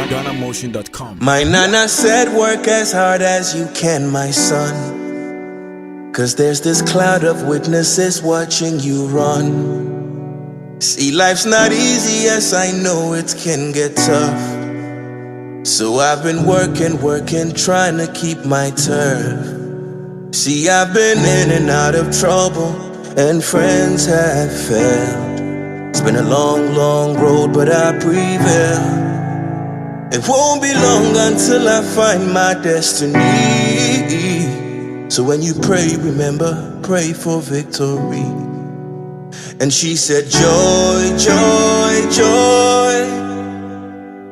DonnaMotion.com. My nana said, work as hard as you can, my son, 'cause there's this cloud of witnesses watching you run. See, life's not easy, yes, I know it can get tough. So I've been working, trying to keep my turf. See, I've been in and out of trouble, and friends have failed. It's been a long, long road, but I prevailed. It won't be long until I find my destiny. So when you pray, remember, pray for victory. And she said, joy, joy, joy.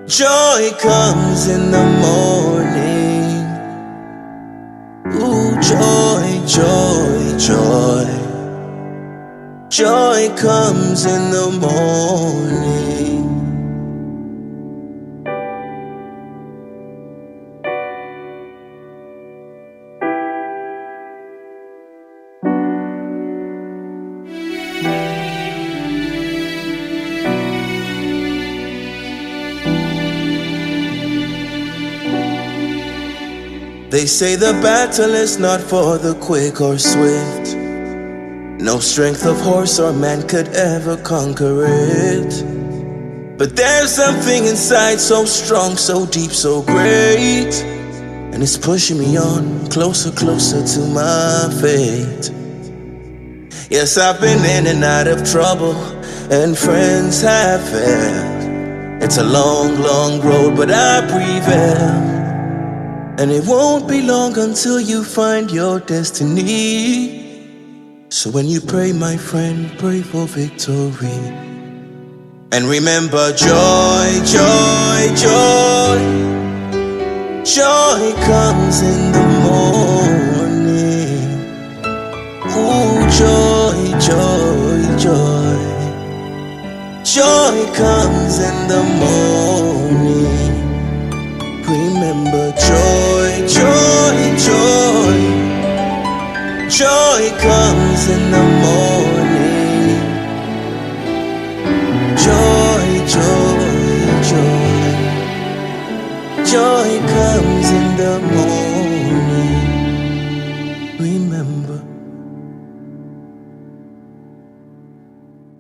Joy comes in the morning. Ooh, joy, joy, joy. Joy comes in the morning. They say the battle is not for the quick or swift. No strength of horse or man could ever conquer it. But there's something inside so strong, so deep, so great, and it's pushing me on, closer, closer to my fate. Yes, I've been in and out of trouble, and friends have failed. It's a long, long road, but I prevail. And it won't be long until you find your destiny. So when you pray, my friend, pray for victory. And remember, joy, joy, joy. Joy comes in the morning. Ooh, joy, joy, joy. Joy comes in the morning. Remember, joy, joy, joy. Joy comes in the morning. Joy, joy, joy. Joy comes in the morning.